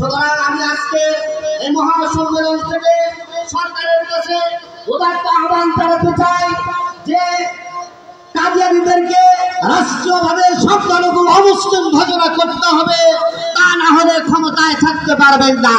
সুতরাং আমি আজকে এই মহাসম্মেলন থেকে সরকারের কাছে উদাত্ত আহ্বান জানাতে চাই যে কাদিয়ানীদেরকে রাষ্ট্রীয়ভাবে সংখ্যালঘু অমুসলিম ঘোষণা করতে হবে, তা না হলে ক্ষমতায় থাকতে পারবেন না।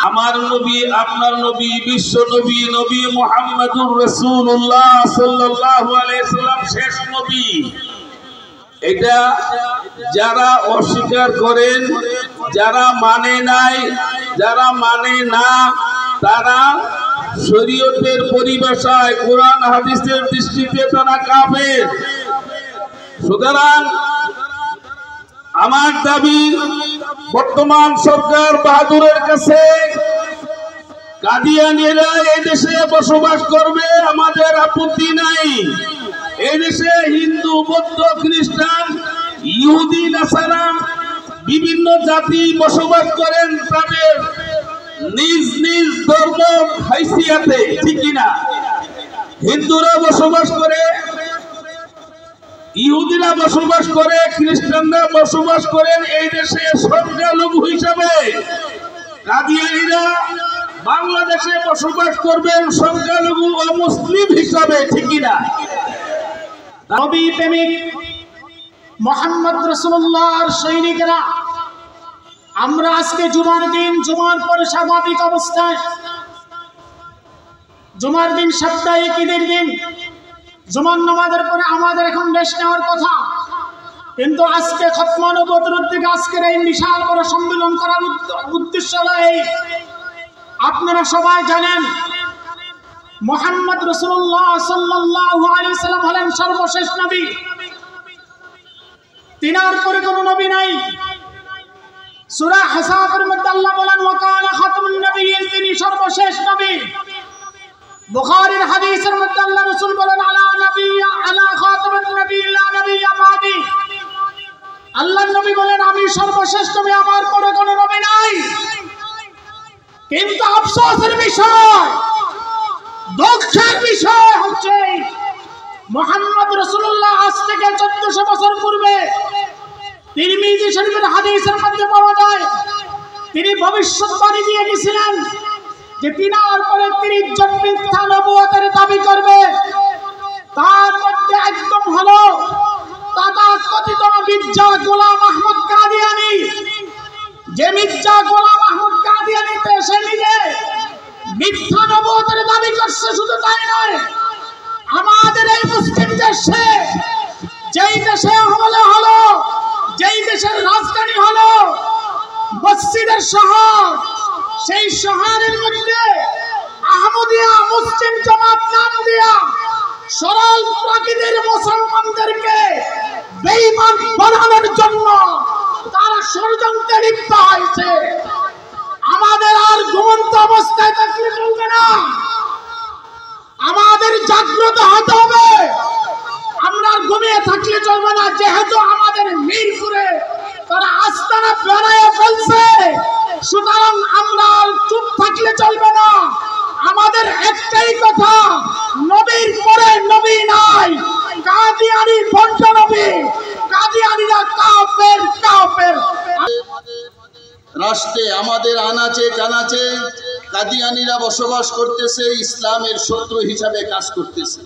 আমার নবী, আপনার নবী, বিশ্ব নবী, নবী মুহাম্মদুর রাসূলুল্লাহ সাল্লাল্লাহু আলাইহি সাল্লাম শেষ নবী। এটা যারা অস্বীকার করেন, যারা মানে নাই, যারা মানে না, তারা শরীয়তের পরিভাষায় কোরআন হাদিসের দৃষ্টিতে তারা কাফের। সুতরাং আমার দাবি, বর্তমান সরকার বাহাদুরের কাছে কাদিয়ানীরা এই দেশে বসবাস করবে, আমাদের আপত্তি নাই। এই দেশে হিন্দু, বৌদ্ধ, খ্রিস্টান, ইহুদি, নাসারা বিভিন্ন জাতি বসবাস করেন তাদের নিজ নিজ ধর্ম হাইসিয়াতে, ঠিক কিনা? হিন্দুরা বসবাস করে, ইহুদিরা বসবাস করে, খ্রিস্টানরা বসবাস করেন এই দেশে সংখ্যালঘু হিসাবে। কাদিয়ানীরা বাংলাদেশে বসবাস করবেন সংখ্যালঘু ও মুসলিম হিসাবে, ঠিক কিনা? নবী প্রেমিক মুহাম্মদ রাসূলুল্লাহর সৈনিকেরা, আমরা আজকে জুমার দিন, জুমার পরে স্বাভাবিক অবস্থায়, জুমার দিন সাপ্তাহিক ঈদের দিন, জুমার নামাজের পরে আমাদের এখন রেস্ট নেওয়ার কথা, কিন্তু আজকে খতমা নবুয়তের উদ্যোগে আজকের এই বিশাল বড় সম্মেলন করার উদ্দেশ্য হলো এই, আপনারা সবাই জানেন মুহাম্মদ রাসূলুল্লাহ সাল্লাল্লাহু আলাইহি সাল্লাম হলেন সর্বশেষ নবী। তিনার পরে কোনো নবী নাই। সূরা হাসাবের মধ্যে আল্লাহ বলেন ওয়া কানা খাতামুন নবিয়্যিন, তিনি সর্বশেষ নবী। বুখারীর হাদিসের মধ্যে আল্লাহ রাসূল বলেন আলা খাতামুন নবিয়্যিন লা নবিয়্যা বাদি, আল্লাহর নবী বলেন আমি সর্বশেষ নবী, আমার পরে কোনো নবী নাই। কিন্তু আফসোসের বিষয়, দুঃখের বিষয় হচ্ছে মুহাম্মদ রাসূলুল্লাহ আজ থেকে 1400 বছর পূর্বে তিরমিজি শরীফের হাদিসের মধ্যে পাওয়া যায়, তিনি ভবিষ্যৎবাণী দিয়ে গেছিলেন যে তিনার পরে 30 জন মিথ্যা নবুয়তের দাবি করবে। তার মধ্যে একদম হলো তথাকথিত মির্জা গোলাম আহমদ কাদিয়ানী। যে মির্জা গোলাম আহমদ কাদিয়ানী সে নিজে মিথ্যা নবুয়তের দাবি করছে। শুধু তাই নয়, আমাদের এই মুসলিম দেশে, যেই দেশে হলো যেই দেশের রাজধানী হলো মসজিদের শহর, সেই শহরের মধ্যে আহমদিয়া মুসলিম জামাত নাম দিয়া সরল প্রকৃতির মুসলমানদেরকে বেঈমান বানানোর জন্য তারা ষড়যন্ত্রে লিপ্ত হয়েছে। আমাদের আর ঘুমন্ত অবস্থায় থাকলে চলবে না, আমাদের জাগ্রত হতে হবে। আমরা ঘুমিয়ে থাকলে চলবে না। যেহেতু আমাদের মিরপুরে তারা আস্তানা বানায় ফেলছে, সুতরাং আমরা চুপ থাকলে চলবে না। আমাদের একটাই কথা, নবীর পরে নবী নাই। কাদিয়ানী ভণ্ড নবী, কাদিয়ানীরা কাফের কাফের। রাষ্ট্রে আমাদের আনাচে কানাচে কাদিয়ানীরা বসবাস করতেছে, ইসলামের শত্রু হিসাবে কাজ করতেছে।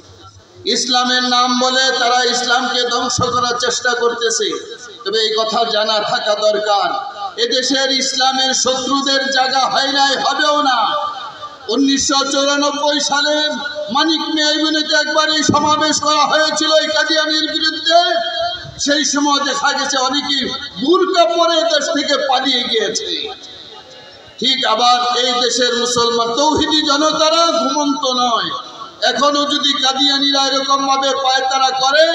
ইসলামের নাম বলে তারা ইসলামকে ধ্বংস করার চেষ্টা করতেছে। তবে এই কথা জানা থাকা দরকার, এদেশের ইসলামের শত্রুদের জায়গা হয় নাই, হবেও না। 1994 সালে মানিক মিয়া ইউনিতে একবার এই সমাবেশ করা হয়েছিল এই কাদিয়ানীর বিরুদ্ধে। সেই সময় দেখা গেছে অনেকেই বুরকা পরে দেশ থেকে পালিয়ে গিয়েছে। ঠিক আবার এই দেশের মুসলমান তৌহিদি জনতারা ঘুমন্ত নয়। এখনো যদি কাদিয়ানীরা এরকম ভাবে পায়তারা করে,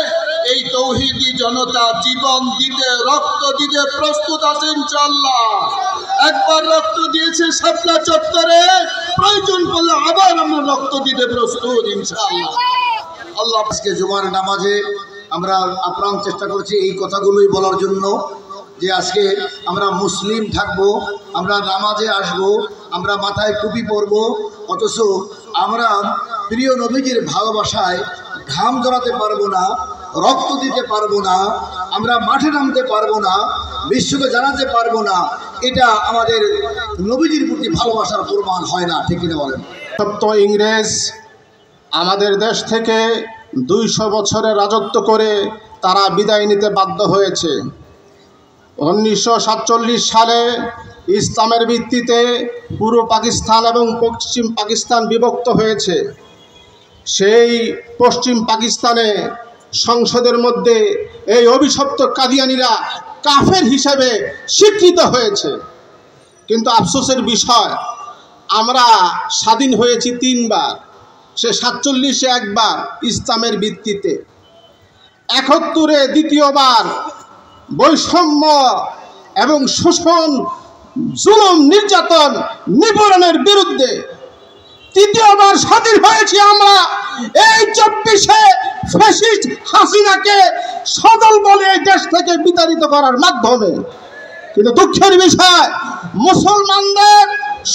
এই তৌহিদি জনতা জীবন দিতে, রক্ত দিতে প্রস্তুত আছে ইনশাআল্লাহ। একবার রক্ত দিয়েছে শাপলা চত্বরে, প্রয়োজন পড়লে আবার আমরা রক্ত দিতে প্রস্তুত ইনশাআল্লাহ। আল্লাহ আজকে জুমার নামাজে আমরা আপ্রাণ চেষ্টা করছি এই কথাগুলোই বলার জন্য যে আজকে আমরা মুসলিম থাকব, আমরা নামাজে আসব, আমরা মাথায় টুপি পরব, অথচ আমরা প্রিয় নবীজির ভালোবাসায় ঘাম জড়াতে পারবো না, রক্ত দিতে পারবো না। আমরা মাঠে নামতে পারবো না, বিশ্বকে জানাতে পারবো না, এটা আমাদের নবীজির প্রতি ভালোবাসার প্রমাণ হয় না। ঠিক কিনা বলেন? সত্য ইংরেজ আমাদের দেশ থেকে 200 বছরের রাজত্ব করে তারা বিদায় নিতে বাধ্য হয়েছে। 1947 সালে ইসলামের ভিত্তিতে পূর্ব পাকিস্তান এবং পশ্চিম পাকিস্তান বিভক্ত হয়েছে। সেই পশ্চিম পাকিস্তানে সংসদের মধ্যে এই অভিশপ্ত কাদিয়ানীরা কাফের হিসেবে স্বীকৃত হয়েছে। কিন্তু আফসোসের বিষয়, আমরা স্বাধীন হয়েছি 3 বার, সে 47-এ একবার ইসলামের ভিত্তিতে, 71-এ দ্বিতীয়বার বৈষম্য এবং শোষণ, জুলুম, নির্যাতন, নিপীড়নের বিরুদ্ধে, তৃতীয়বার স্বাধীন হয়েছি আমরা এই 24-এ ফ্যাসিস্ট হাসিনাকে সদল বলে এই দেশ থেকে বিতাড়িত করার মাধ্যমে। কিন্তু দুঃখের বিষয়, মুসলমানদের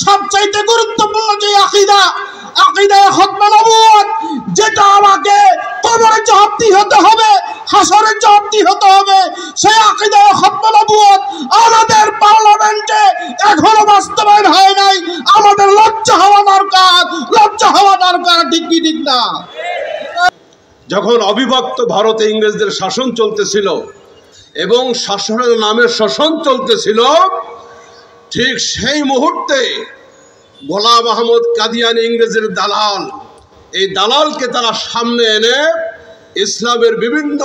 সবচাইতে গুরুত্বপূর্ণ যে আকীদায়ে খতমে নবুয়ত, যেটা আমাকে কবরে জবাবদি হতে হবে, হাসরে জবাবদি হতে হবে, সেই আকীদায়ে খতমে নবুয়ত আমাদের পার্লামেন্টে এখনো বাস্তবায়ন হয় নাই। আমাদের লজ্জা হওয়া দরকার, ঠিক কি ঠিক না? যখন অবিভক্ত ভারতে ইংরেজদের শাসন চলতেছিল এবং শাসনের নামে শোষণ চলতেছিল, ঠিক সেই মুহূর্তে গোলাম আহমদ কাদিয়ানী ইংরেজের দালাল, এই দালালকে তারা সামনে এনে ইসলামের বিভিন্ন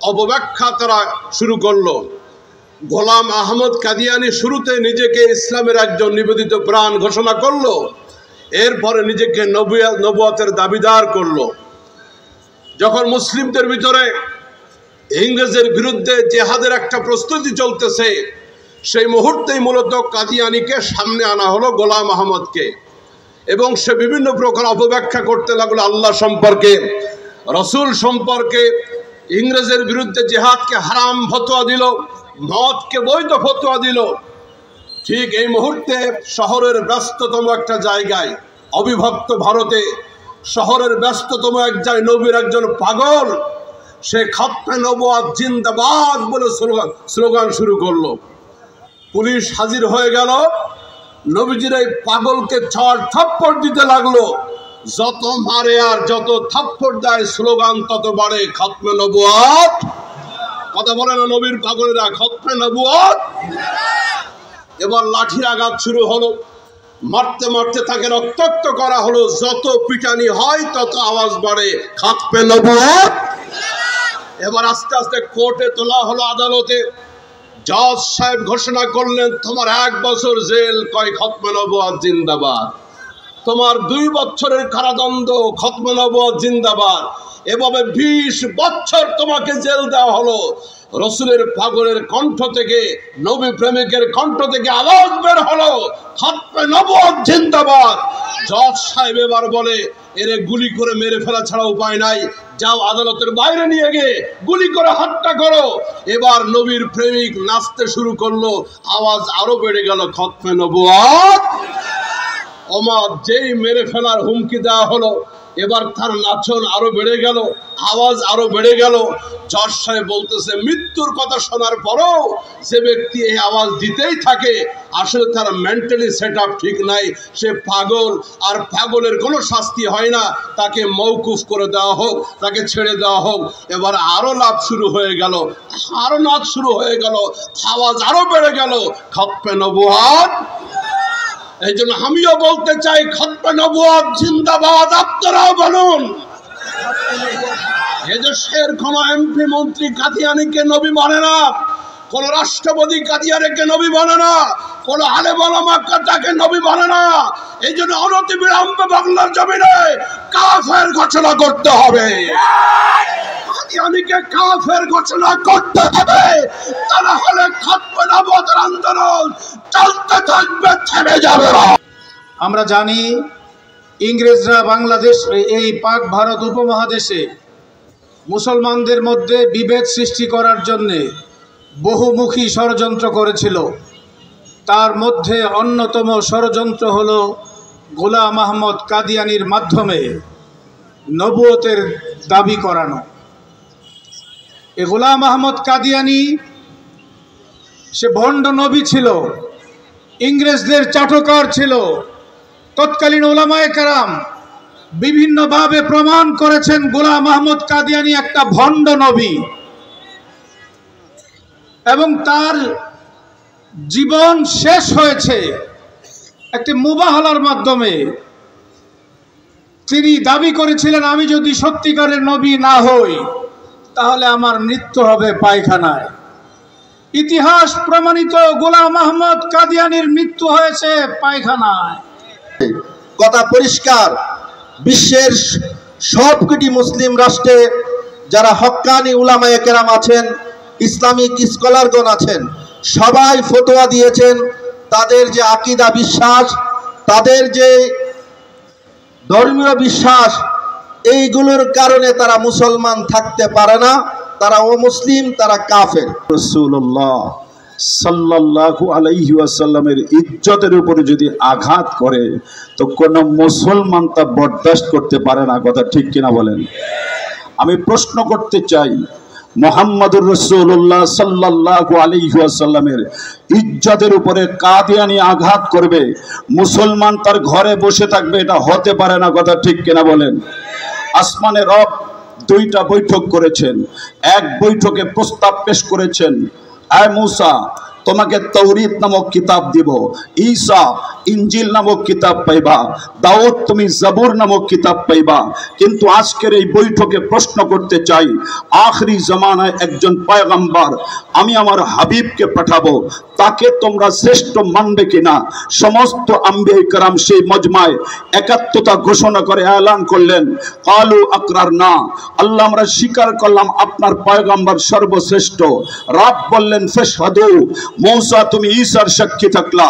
অপব্যাখ্যা তারা শুরু করলো। গোলাম আহমদ কাদিয়ানী শুরুতে নিজেকে ইসলামের একজন নিবেদিত প্রাণ ঘোষণা করলো, এরপরে নিজেকে নবুয়তের দাবিদার করলো। যখন মুসলিমদের ভিতরে ইংরেজের বিরুদ্ধে জেহাদের একটা প্রস্তুতি চলতেছে, সেই মুহূর্তেই মূলত কাদিয়ানীকে সামনে আনা হলো, গোলাম আহমদকে, এবং সে বিভিন্ন প্রকার অপব্যাখ্যা করতে লাগলো আল্লাহ সম্পর্কে, রসুল সম্পর্কে। ইংরেজের বিরুদ্ধে জেহাদকে হারাম ফতোয়া দিল, মদকে বৈধ ফতোয়া দিল। ঠিক এই মুহূর্তে শহরের ব্যস্ততম একটা জায়গায়, অবিভক্ত ভারতে শহরের ব্যস্ততম এক জায়গায় নবীর একজন পাগল, সে খতমে নবুয়ত জিন্দাবাদ বলে স্লোগান শুরু করলো। পুলিশ হাজির হয়ে গেল, নবীজির এই পাগলকে 6 থাপ্পড় দিতে লাগলো। যত মারে আর যত থাপ্পড় দেয়, স্লোগান তত বাড়ে, খতমে নবুয়ত। কথা বলে না নবীর পাগলেরা, খতমে নবুয়ত। এবার লাঠির আঘাত শুরু হলো, মারতে মারতে তাকে রক্তাক্ত করা হলো। যত পিটানি হয় তত আওয়াজ বাড়ে, খতমে নবুয়ত। এবার আস্তে আস্তে কোর্টে তোলা হলো, আদালতে। জজ সাহেব ঘোষণা করলেন, তোমার 1 বছর জেল, কয় খতমে নবুয়ত জিন্দাবাদ। তোমার 2 বছরের কারাদণ্ড, খতমে নবুয়ত জিন্দাবাদ। এভাবে 20 বছর তোমাকে জেল দেওয়া হলো। রসুলের পাগলের কণ্ঠ থেকে, নবী প্রেমিকের কণ্ঠ থেকে আওয়াজ বের হলো, খতমে নবুয়ত জিন্দাবাদ। জজ সাহেব এবার বলে, এরে গুলি করে মেরে ফেলা ছাড়া উপায় নাই, যাও আদালতের বাইরে নিয়ে গিয়ে গুলি করে হত্যা করো। এবার নবীর প্রেমিক নাচতে শুরু করলো, আওয়াজ আরো বেড়ে গেল, খতমে নবুয়ত। ওমর যেই মেরে ফেলার হুমকি দেওয়া হলো, এবার তার নাচন আরো বেড়ে গেল, আওয়াজ আরো বেড়ে গেল। জজ সাহেব বলতেছে, মৃত্যুর কথা শোনার পরও যে ব্যক্তি এই আওয়াজ দিতেই থাকে, আসলে তার মেন্টালি সেট আপ ঠিক নাই, সে পাগল। আর পাগলের কোনো শাস্তি হয় না, তাকে মওকুফ করে দেওয়া হোক, তাকে ছেড়ে দেওয়া হোক। এবার আরো লাভ শুরু হয়ে গেল, আরো নাচ শুরু হয়ে গেল, আওয়াজ আরো বেড়ে গেল, খতমে নবুয়ত। এই জন্য আমিও বলতে চাই, খতমে নবুয়ত জিন্দাবাদ। আপনারাও বলুন। এদেশের কোন এমপি মন্ত্রী কাদিয়ানীকে নবী মানে না, কোন রাষ্ট্রপতি কাদিয়ানীকে নবী মানে না, কোন আলেম ওলামা তাকে নবী মানে না। এই জন্য অনতিবিলম্বে বাংলার জমিনে কাফের ঘোষণা করতে হবে, কাদিয়ানীকে কাফের ঘোষণা করতে হবে। তা না হলে খতমে নবুয়তের আন্দোলন চলতে থাকবে, থেমে যাবে না। আমরা জানি ইংরেজরা বাংলাদেশ, এই পাক ভারত উপমহাদেশে মুসলমানদের মধ্যে বিভেদ সৃষ্টি করার জন্যে বহুমুখী ষড়যন্ত্র করেছিল। তার মধ্যে অন্যতম ষড়যন্ত্র হলো গোলাম আহমদ কাদিয়ানীর মাধ্যমে নবুয়তের দাবি করানো। এ গোলাম আহমদ কাদিয়ানি সে ভণ্ড নবী ছিল, ইংরেজদের চাটুকার ছিল। তৎকালীন উলামায়ে কেরাম বিভিন্নভাবে প্রমাণ করেছেন গোলাম আহমদ কাদিয়ানি একটা ভণ্ড নবী, এবং তার জীবন শেষ হয়েছে একটি মুবাহালার মাধ্যমে। তিনি দাবি করেছিলেন, আমি যদি সত্যিকারের নবী না হই তাহলে আমার মৃত্যু হবে পায়খানায়। ইতিহাস প্রমাণিত গোলাম আহমদ কাদিয়ানির মৃত্যু হয়েছে পায়খানায়। কথা পরিষ্কার, বিশ্বের সবকটি মুসলিম রাষ্ট্রে যারা হক্কানি উলামায়ে কেরাম আছেন, ইসলামিক স্কলারগণ আছেন, সবাই ফতোয়া দিয়েছেন তাদের যে আকীদা বিশ্বাস, তাদের যে ধর্মীয় বিশ্বাস, এইগুলোর কারণে তারা মুসলমান থাকতে পারে না, তারা অমুসলিম, তারা কাফের। রাসূলুল্লাহ সাল্লাল্লাহু আলাইহি ওয়াসাল্লামের ইজ্জতের উপরে যদি আঘাত করে তো কোন মুসলমান তা বরদাস্ত করতে পারে না। কথা ঠিক কিনা বলেন? আমি প্রশ্ন করতে চাই, মুহাম্মদুর রাসূলুল্লাহ সাল্লাল্লাহু আলাইহি ওয়াসাল্লামের ইজ্জতের উপরে কাদিয়ানি আঘাত করবে, মুসলমান তার ঘরে বসে থাকবে? এটা হতে পারে না। কথা ঠিক কিনা বলেন? আসমানে রব দুইটা বৈঠক করেছেন। এক বৈঠকে প্রস্তাব পেশ করেছেন, আয় মূসা, তোমাকে তৌরিত নামক কিতাব দিব, ঈসা ইনজিল নামক কিতাব পাইবা, দাউদ তুমি জাবুর নামক কিতাব পাইবা। কিন্তু আজকের এই বৈঠকে প্রশ্ন করতে চাই, আখরি জামানায় একজন পয়গম্বর আমি আমার হাবিবকে পাঠাবো, তাকে তোমরা শ্রেষ্ঠ মানবে কিনা? সমস্ত আম্বিয়া কেরাম সেই মজমায় একাত্মতা ঘোষণা করে এলান করলেন, কালু আকরারনা, আল্লাহ আমরা স্বীকার করলাম আপনার পয়গম্বর সর্বশ্রেষ্ঠ। রব বললেন, ফাশহাদু, মূসা তুমি ঈসার সাক্ষী থাকলা,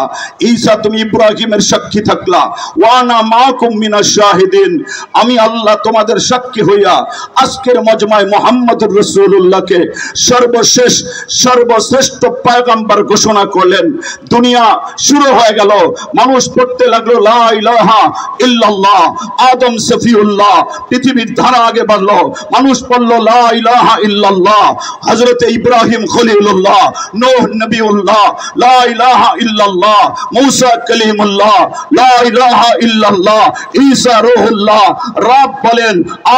ঈসা তুমি ইব্রাহিমের সাক্ষী থাকলা, ওয়ানা মাকুম মিনাশ শাহিদিন, আমি আল্লাহ তোমাদের সাক্ষী হইয়া আজকের মজমায় মুহাম্মদুর রাসূলুল্লাহকে সর্বশ্রেষ্ঠ পয়গম্বর ঘোষণা করলেন। দুনিয়া শুরু হয়ে গেল, মানুষ পড়তে লাগলো লা ইলাহা ইল্লাল্লাহ, আদম সফিউল্লাহ, পৃথিবীর ধারা আগে বাড়লো, মানুষ পড়লো লা ইলাহা ইল্লাল্লাহ, হযরত ইব্রাহিম খলিলুল্লাহ, নূহ নবিউল্লাহ, লা ইলাহা ইল্লাল্লাহ, মূসা কালিমুল্লাহ, লা ইলাহা ইল্লাল্লাহ, ঈসা রূহুল্লাহ। রব বলেন,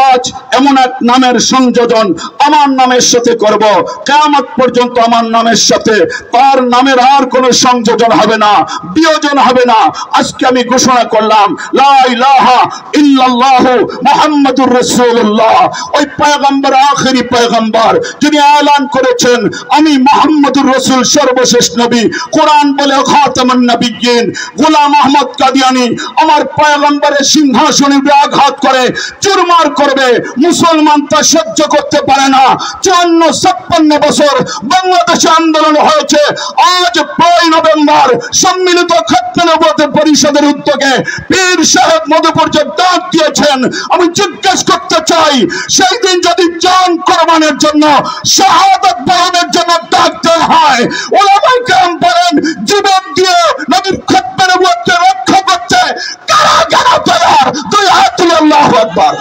আজ এমন এক নামের সংযোজন আমার নামের সাথে করব, কিয়ামত পর্যন্ত আমার নামের সাথে তার নামের আর কোনো সংযোজন হবে না, বিয়োজন হবে না। আজকে আমি ঘোষণা করলাম লা ইলাহা ইল্লাল্লাহ মুহাম্মাদুর রাসূলুল্লাহ। ওই পয়গম্বর আখেরি পয়গম্বর যিনি এলান করেছেন আমি মুহাম্মদুর রাসূল সর্বশেষ নবী। কোরআন বলে খাতামুন নবিয়্যিন। গোলাম আহমদ কাদিয়ানি আমার পয়গম্বরের সিংহাসনে আঘাত করে চুরমার করবে, মুসলমান তা সহ্য করতে পারে না। 54-56 বছর বাংলাদেশে আন্দোলন হয়েছে, আজ 5 নভেম্বর সম্মিলিত খাতমে নবুয়ত পরিষদের উদ্যোগে পীর সাহেব মধুপুরকে ডাক দিয়েছেন। আমি জিজ্ঞেস করতে চাই, সেই দিন যদি জান কোরবানের জন্য, শাহাদাত বরণের জন্য ডাক দেওয়া হয়, উলামায়ে কেরাম বলেন জীবন দিয়ে নবীর খাতমে নবুয়তকে রক্ষা করতে কারা কারা তৈরি? দুই হাত তুলে আল্লাহু আকবার।